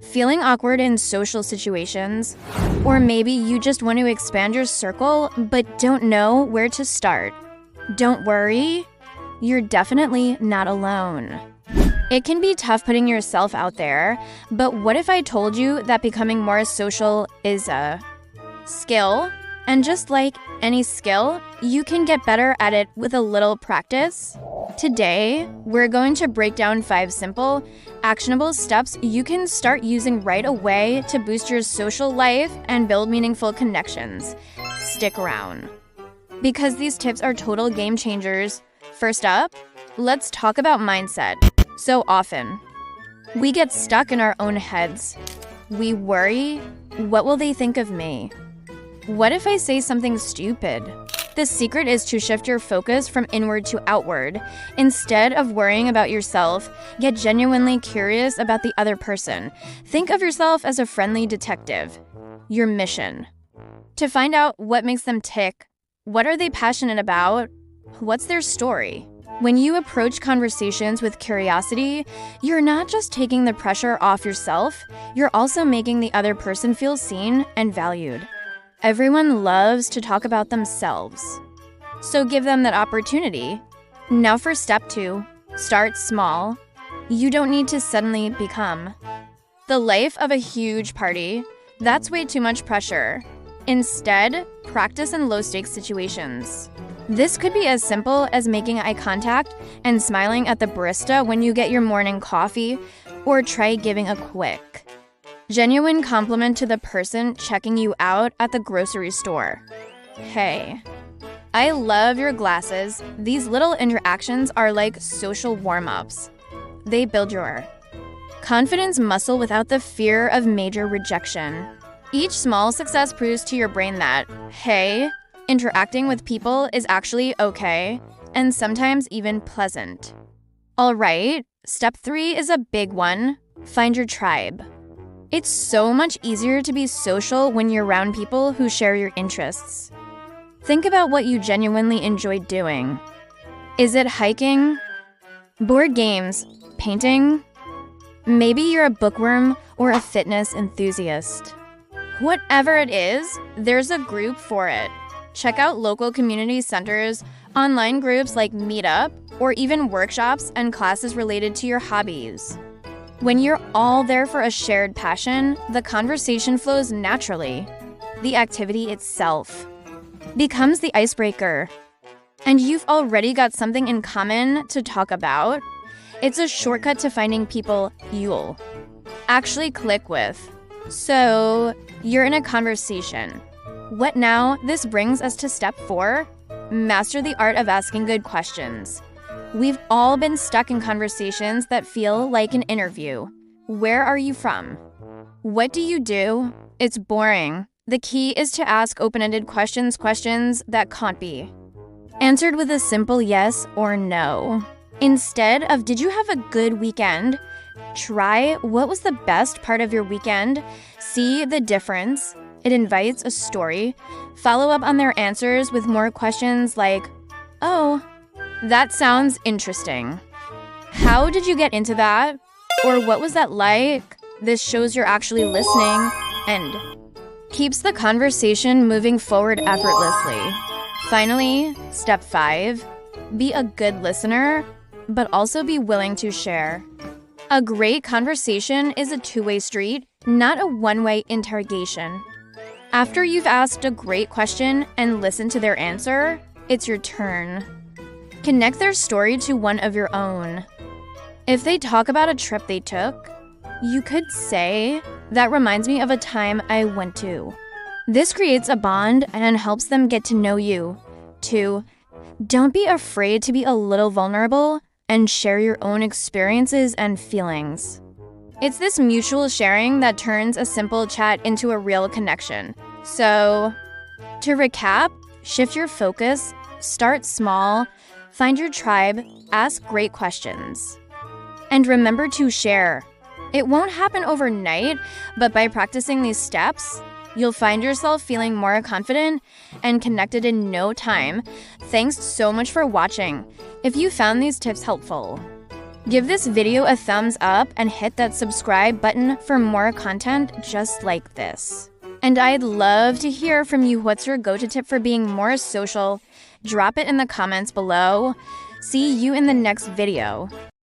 Feeling awkward in social situations? Or maybe you just want to expand your circle but don't know where to start? Don't worry, you're definitely not alone. It can be tough putting yourself out there, but what if I told you that becoming more social is a skill? And just like any skill, you can get better at it with a little practice. Today, we're going to break down 5 simple, actionable steps you can start using right away to boost your social life and build meaningful connections. Stick around, because these tips are total game changers. First up, let's talk about mindset. So often, we get stuck in our own heads. We worry, what will they think of me? What if I say something stupid? The secret is to shift your focus from inward to outward. Instead of worrying about yourself, get genuinely curious about the other person. Think of yourself as a friendly detective. Your mission: to find out what makes them tick. What are they passionate about? What's their story? When you approach conversations with curiosity, you're not just taking the pressure off yourself, you're also making the other person feel seen and valued. Everyone loves to talk about themselves, so give them that opportunity. Now for step 2, start small. You don't need to suddenly become the life of a huge party. That's way too much pressure. Instead, practice in low-stakes situations. This could be as simple as making eye contact and smiling at the barista when you get your morning coffee, or try giving a quick, genuine compliment to the person checking you out at the grocery store. Hey, I love your glasses. These little interactions are like social warm-ups. They build your confidence muscle without the fear of major rejection. Each small success proves to your brain that, hey, interacting with people is actually okay, and sometimes even pleasant. All right, step 3 is a big one. Find your tribe. It's so much easier to be social when you're around people who share your interests. Think about what you genuinely enjoy doing. Is it hiking? Board games? Painting? Maybe you're a bookworm or a fitness enthusiast. Whatever it is, there's a group for it. Check out local community centers, online groups like Meetup, or even workshops and classes related to your hobbies. When you're all there for a shared passion, the conversation flows naturally. The activity itself becomes the icebreaker. And you've already got something in common to talk about. It's a shortcut to finding people you'll actually click with. So, you're in a conversation. What now? This brings us to step 4. Master the art of asking good questions. We've all been stuck in conversations that feel like an interview. Where are you from? What do you do? It's boring. The key is to ask open-ended questions that can't be answered with a simple yes or no. Instead of, did you have a good weekend? Try, what was the best part of your weekend? See the difference. It invites a story. Follow up on their answers with more questions like, oh, that sounds interesting. How did you get into that? Or what was that like? This shows you're actually listening and keeps the conversation moving forward effortlessly. Finally, step 5, be a good listener, but also be willing to share. A great conversation is a two-way street, not a one-way interrogation. After you've asked a great question and listened to their answer, it's your turn. Connect their story to one of your own. If they talk about a trip they took, you could say, that reminds me of a time I went to. This creates a bond and helps them get to know you. 2, don't be afraid to be a little vulnerable and share your own experiences and feelings. It's this mutual sharing that turns a simple chat into a real connection. So, to recap, shift your focus, start small, find your tribe, ask great questions. And remember to share. It won't happen overnight, but by practicing these steps, you'll find yourself feeling more confident and connected in no time. Thanks so much for watching. If you found these tips helpful, Give this video a thumbs up and hit that subscribe button for more content just like this. And I'd love to hear from you. What's your go-to tip for being more social? Drop it in the comments below. See you in the next video.